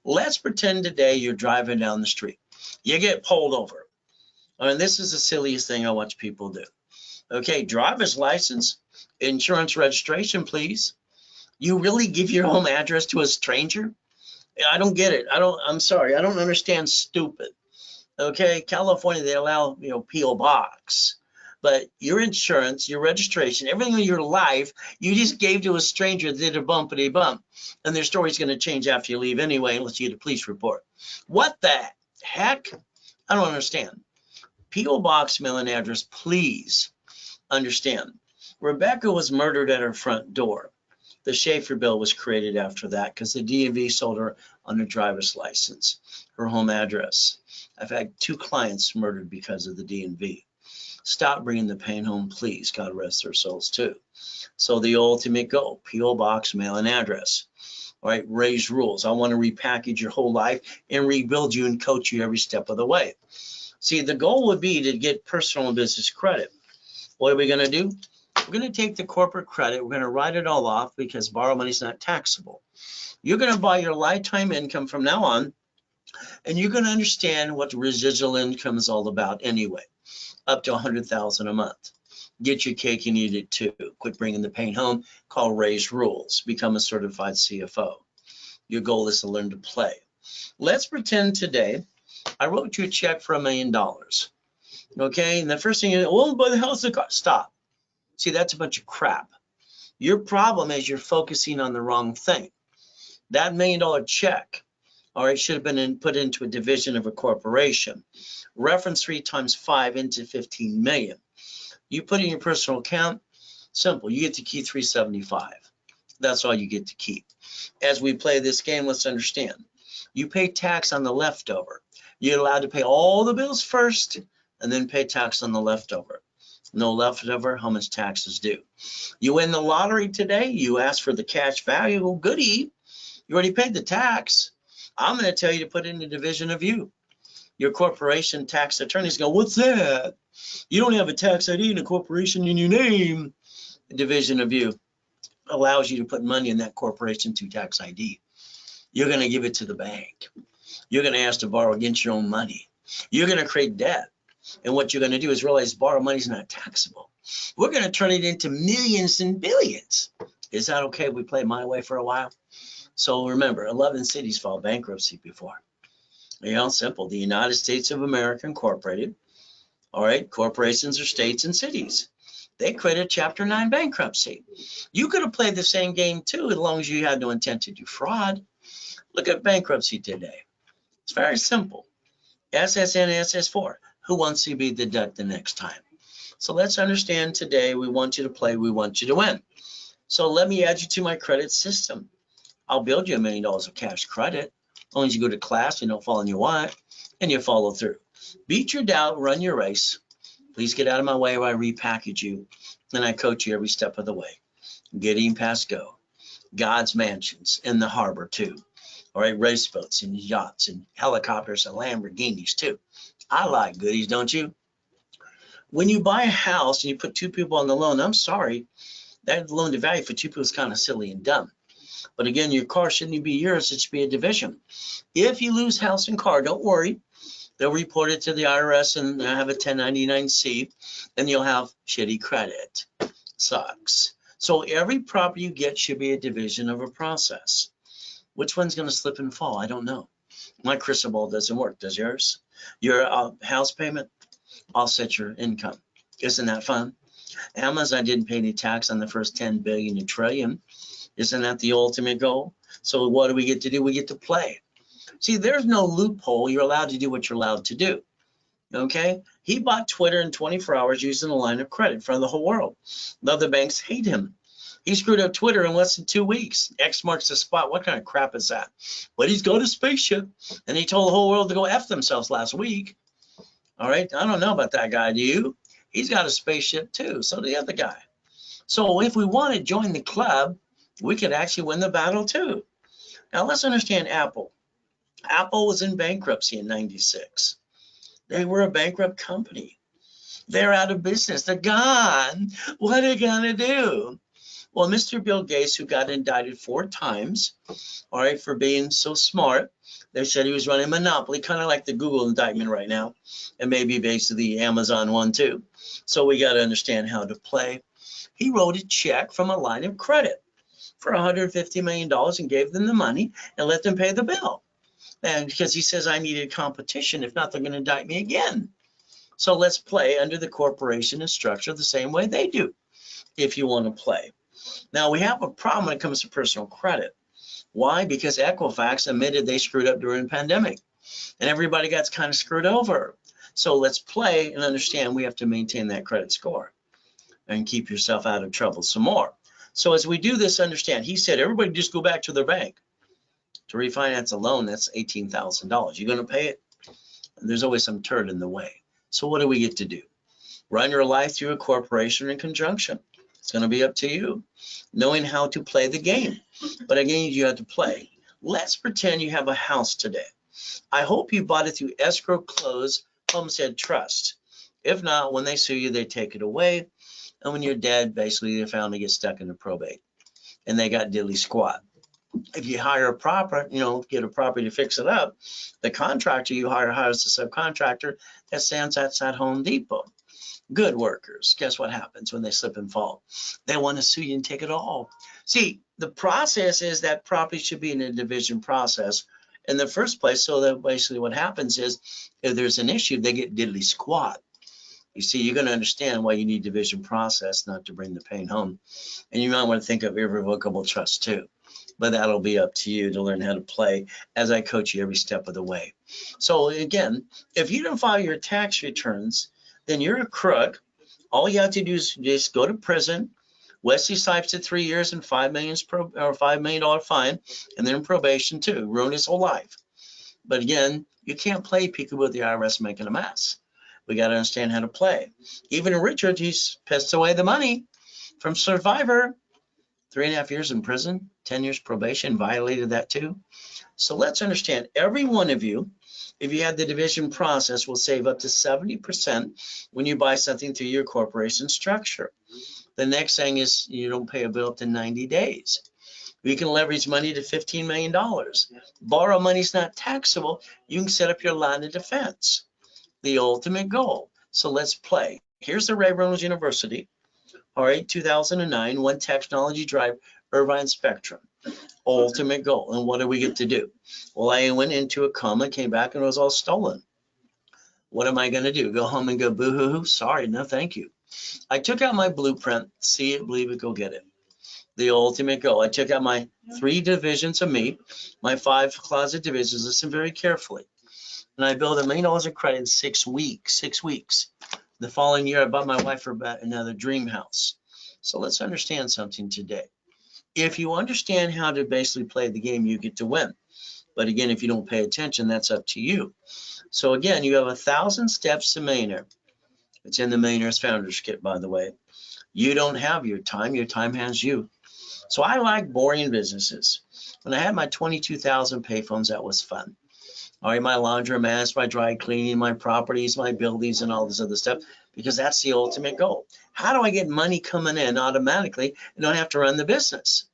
Let's pretend today you're driving down the street. You get pulled over. And this is the silliest thing I watch people do. Okay, driver's license, insurance, registration, please. You really give your home address to a stranger? I don't get it. I'm sorry. I don't understand stupid. Okay, California, they allow, P.O. Box. But your insurance, your registration, everything in your life, you just gave to a stranger that did a bumpity bump. And their story's going to change after you leave anyway, unless you get a police report. What the heck? I don't understand. P.O. Box mailing address, please understand. Rebecca was murdered at her front door. The Schaefer bill was created after that because the DMV sold her on her driver's license, her home address. I've had 2 clients murdered because of the DMV. Stop bringing the pain home, please. God rest their souls too. So the ultimate goal, P.O. Box, mail, and address. All right, Ray's rules. I want to repackage your whole life and rebuild you and coach you every step of the way. See, the goal would be to get personal and business credit. What are we going to do? We're going to take the corporate credit. We're going to write it all off because borrowed money is not taxable. You're going to buy your lifetime income from now on, and you're going to understand what residual income is all about anyway, up to $100,000 a month. Get your cake and eat it too. Quit bringing the pain home. Call Ray's Rules. Become a certified CFO. Your goal is to learn to play. Let's pretend today I wrote you a check for $1 million. Okay, and the first thing is, well, buy the house, the car. Stop. See, that's a bunch of crap. Your problem is you're focusing on the wrong thing. That $1 million check, all right, should have been put into a division of a corporation. Reference 3 times 5 into 15 million. You put in your personal account, simple. You get to keep 375. That's all you get to keep. As we play this game, let's understand. You pay tax on the leftover. You're allowed to pay all the bills first and then pay tax on the leftover. No leftover, how much tax is due? You win the lottery today, you ask for the cash value, goodie. You already paid the tax. I'm going to tell you to put in a division of you. Your corporation tax attorneys go, what's that? You don't have a tax ID and a corporation in your name. A division of you allows you to put money in that corporation to tax ID. You're going to give it to the bank. You're going to ask to borrow against your own money. You're going to create debt. And what you're going to do is realize borrowed money is not taxable. We're going to turn it into millions and billions. Is that okay if we play my way for a while? So remember, 11 cities filed bankruptcy before. You know, simple. The United States of America Incorporated. All right, corporations are states and cities. They created Chapter 9 bankruptcy. You could have played the same game too, as long as you had no intent to do fraud. Look at bankruptcy today. It's very simple. SSN, SS4. Who wants to be the debt the next time? So let's understand today, we want you to play, we want you to win. So let me add you to my credit system. I'll build you $1 million of cash credit, as long as you go to class, you don't fall in your what, and you follow through. Beat your doubt, run your race. Please get out of my way while I repackage you, and I coach you every step of the way. Getting past go. God's mansions in the harbor too. All right, race boats and yachts and helicopters and Lamborghinis too. I like goodies, don't you? When you buy a house and you put 2 people on the loan, I'm sorry, that loan to value for 2 people is kind of silly and dumb. But again, your car shouldn't be yours, it should be a division. If you lose house and car, don't worry. They'll report it to the IRS and have a 1099-C, and you'll have shitty credit. Sucks. So every property you get should be a division of a process. Which one's going to slip and fall? I don't know. My crystal ball doesn't work. Does yours? Your house payment offsets your income. Isn't that fun? Amazon didn't pay any tax on the first 10 billion and trillion. Isn't that the ultimate goal? So what do we get to do? We get to play. See, there's no loophole. You're allowed to do what you're allowed to do. Okay? He bought Twitter in 24 hours using a line of credit in front of the whole world. The other banks hate him. He screwed up Twitter in less than 2 weeks. X marks the spot. What kind of crap is that? But he's got a spaceship, and he told the whole world to go F themselves last week. All right? I don't know about that guy. Do you? He's got a spaceship too. So the other guy. So if we want to join the club, we could actually win the battle too. Now let's understand Apple. Apple was in bankruptcy in '96. They were a bankrupt company. They're out of business. They're gone. What are they gonna do? Well, Mr. Bill Gates, who got indicted 4 times, all right, for being so smart, they said he was running a monopoly, kind of like the Google indictment right now, and maybe basically the Amazon one too. So we got to understand how to play. He wrote a check from a line of credit for $150 million and gave them the money and let them pay the bill. And because he says I needed competition, if not, they're going to indict me again. So let's play under the corporation and structure the same way they do, if you want to play. Now, we have a problem when it comes to personal credit. Why? Because Equifax admitted they screwed up during the pandemic, and everybody got kind of screwed over. So let's play and understand we have to maintain that credit score and keep yourself out of trouble some more. So as we do this, understand, he said, everybody just go back to their bank. To refinance a loan, that's $18,000. You're going to pay it? And there's always some turd in the way. So what do we get to do? Run your life through a corporation in conjunction. It's going to be up to you, knowing how to play the game. But again, you have to play. Let's pretend you have a house today. I hope you bought it through escrow, close, homestead trust. If not, when they sue you, they take it away. And when you're dead, basically the family gets stuck in the probate and they got diddly squat. If you hire a proper, get a property to fix it up, the contractor you hires the subcontractor that stands outside Home Depot. Good workers, guess what happens when they slip and fall? They want to sue you and take it all. See, the process is that property should be in a division process in the first place, so that basically what happens is if there's an issue, they get diddly squat. You see, you're going to understand why you need division process, not to bring the pain home. And you might want to think of irrevocable trust too, but that'll be up to you to learn how to play as I coach you every step of the way. So again, if you don't file your tax returns, then you're a crook. All you have to do is just go to prison. Wesley Snipes did 3 years and $5 million fine, and then probation too. Ruined his whole life. But again, you can't play peekaboo with the IRS making a mess. We got to understand how to play. Even Richard, he's pissed away the money from Survivor. 3.5 years in prison, 10 years probation, violated that too. So let's understand, every one of you, if you have the division process, will save up to 70% when you buy something through your corporation structure. The next thing is you don't pay a bill up to 90 days. You can leverage money to $15 million. Borrow money is not taxable. You can set up your line of defense. The ultimate goal. So let's play. Here's the Ray Reynolds University. All right, 2009, One Technology Drive, Irvine Spectrum. Ultimate goal. And what do we get to do? Well, I went into a coma, came back, and it was all stolen. What am I going to do? Go home and go boo-hoo-hoo? Sorry, no thank you. I took out my blueprint, see it, believe it, go get it. The ultimate goal. I took out my 3 divisions of me, my 5 closet divisions, listen very carefully. And I built $1 million of credit in 6 weeks. 6 weeks. The following year, I bought my wife another dream house. So let's understand something today. If you understand how to basically play the game, you get to win. But again, if you don't pay attention, that's up to you. So again, you have 1,000 steps to millionaire. It's in the Millionaire's Founders Kit, by the way. You don't have your time has you. So I like boring businesses. When I had my 22,000 payphones, that was fun. All right, my laundromats, my dry cleaning, my properties, my buildings, and all this other stuff, because that's the ultimate goal. How do I get money coming in automatically and don't have to run the business?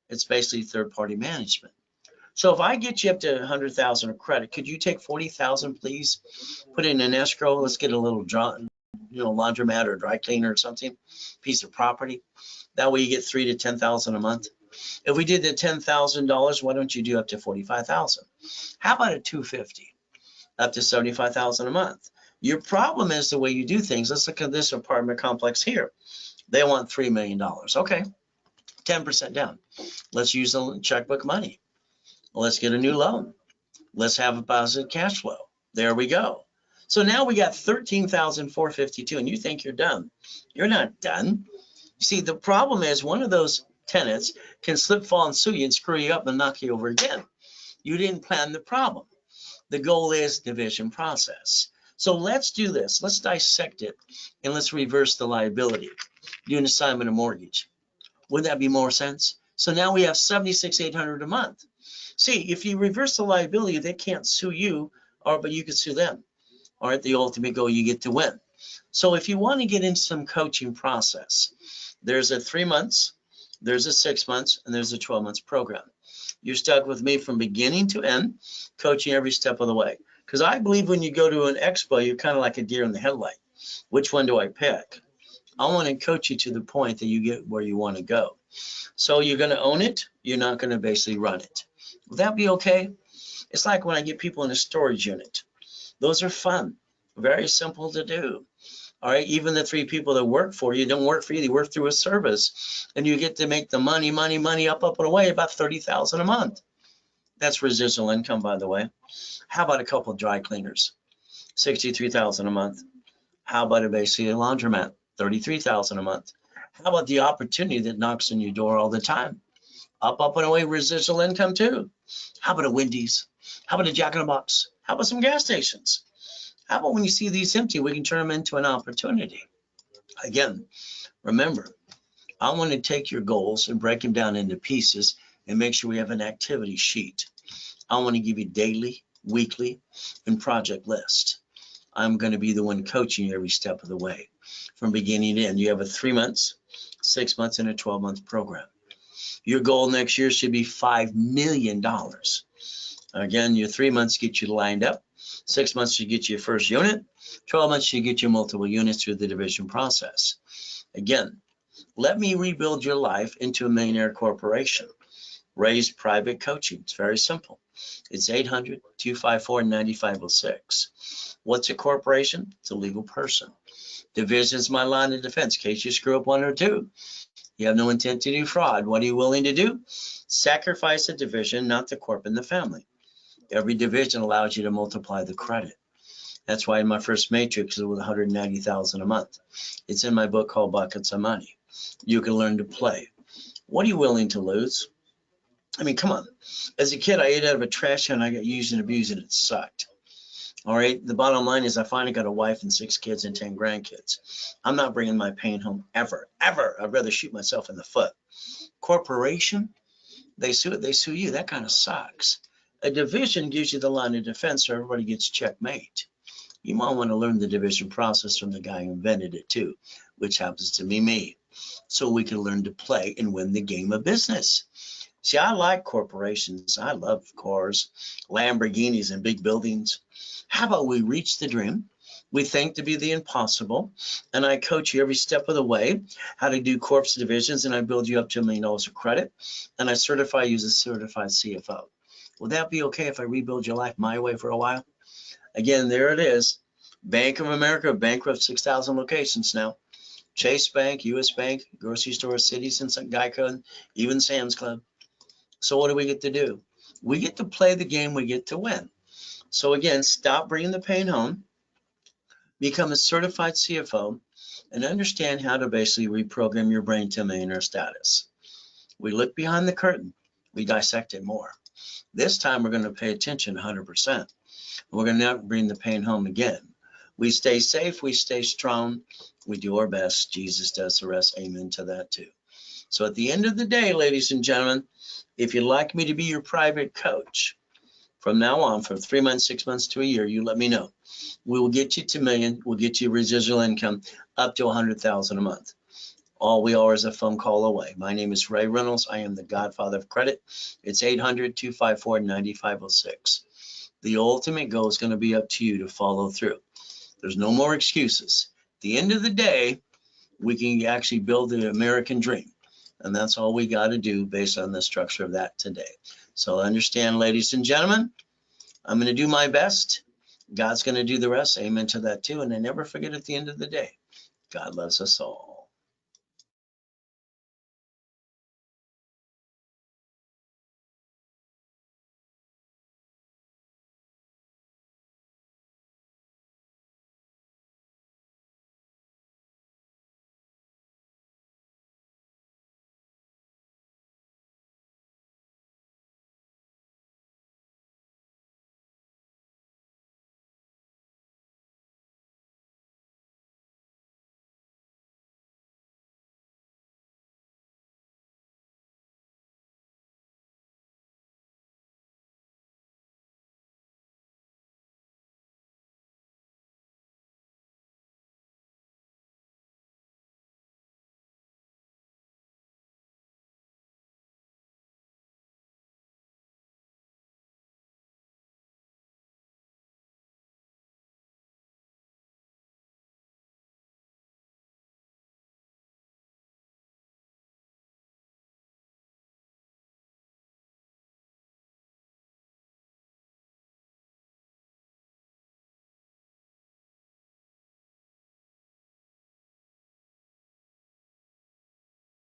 It's basically third-party management. So if I get you up to 100,000 of credit, could you take 40,000, please? Put in an escrow. Let's get a little laundromat or dry cleaner or something, piece of property. That way you get 3,000 to 10,000 a month. If we did the $10,000, why don't you do up to 45,000? How about a 250, up to 75,000 a month? Your problem is the way you do things. Let's look at this apartment complex here. They want $3 million. Okay, 10% down. Let's use the checkbook money. Let's get a new loan. Let's have a positive cash flow. There we go. So now we got 13,452, and you think you're done. You're not done. See, the problem is one of those tenants can slip, fall, and sue you and screw you up and knock you over again. You didn't plan the problem. The goal is division process. So let's do this. Let's dissect it, and let's reverse the liability. Do an assignment of mortgage. Wouldn't that be more sense? So now we have $76,800 a month. See, if you reverse the liability, they can't sue you, but you can sue them. All right, the ultimate goal, you get to win. So if you want to get into some coaching process, there's a 3 months, there's a 6 months, and there's a 12 months program. You're stuck with me from beginning to end, coaching every step of the way. Because I believe when you go to an expo, you're kind of like a deer in the headlight. Which one do I pick? I want to coach you to the point that you get where you want to go. So you're going to own it. You're not going to basically run it. Will that be okay? It's like when I get people in a storage unit. Those are fun, very simple to do. All right, even the 3 people that work for you don't work for you, they work through a service. And you get to make the money up and away, about 30,000 a month. That's residual income, by the way. How about a couple of dry cleaners? 63,000 a month. How about basically a laundromat? 33,000 a month. How about the opportunity that knocks on your door all the time? Up and away, residual income too. How about a Wendy's? How about a Jack in the Box? How about some gas stations? How about when you see these empty, we can turn them into an opportunity? Again, remember, I want to take your goals and break them down into pieces and make sure we have an activity sheet. I want to give you daily, weekly, and project list. I'm going to be the one coaching you every step of the way. from beginning to end. You have a 3 months, 6 months, and a 12-month program. Your goal next year should be $5 million. Again, your 3 months get you lined up. 6 months should get you your first unit. 12 months should get you multiple units through the division process. Again, let me rebuild your life into a millionaire corporation. Raise private coaching. It's very simple. It's 800-254-9506. What's a corporation? It's a legal person. Division is my line of defense. In case you screw up one or two, you have no intent to do fraud. What are you willing to do? Sacrifice a division, not the corp and the family. Every division allows you to multiply the credit. That's why in my first matrix it was $190,000 a month. It's in my book called Buckets of Money. You can learn to play. What are you willing to lose? I mean, come on. As a kid, I ate out of a trash can. I got used and abused, and it sucked. All right. The bottom line is I finally got a wife and 6 kids and 10 grandkids. I'm not bringing my pain home ever, ever. I'd rather shoot myself in the foot. Corporation, they sue you. That kind of sucks. A division gives you the line of defense so everybody gets checkmate. You might want to learn the division process from the guy who invented it too, which happens to be me. So we can learn to play and win the game of business. See, I like corporations. I love cars, Lamborghinis, and big buildings. How about we reach the dream? We think to be the impossible, and I coach you every step of the way how to do corps divisions, and I build you up to $1 million of credit, and I certify you as a certified CFO. Would that be okay if I rebuild your life my way for a while? Again, there it is. Bank of America, bankrupt 6,000 locations now. Chase Bank, US Bank, grocery stores, Citizens, Geico, even Sam's Club. So what do we get to do? We get to play the game, we get to win. So again, stop bringing the pain home, become a certified CFO, and understand how to basically reprogram your brain to millionaire status. We look behind the curtain, we dissect it more. This time we're going to pay attention 100%. We're going to not bring the pain home again. We stay safe, we stay strong, we do our best. Jesus does the rest. Amen to that too. So at the end of the day, ladies and gentlemen, if you'd like me to be your private coach, from now on, from 3 months, 6 months to a year, you let me know. We will get you to $1 million. We'll get you residual income up to $100,000 a month. All we are is a phone call away. My name is Ray Reynolds. I am the Godfather of Credit. It's 800-254-9506. The ultimate goal is going to be up to you to follow through. There's no more excuses. At the end of the day, we can actually build the American dream. And that's all we got to do based on the structure of that today. So understand, ladies and gentlemen, I'm going to do my best. God's going to do the rest. Amen to that too. And I never forget at the end of the day, God loves us all.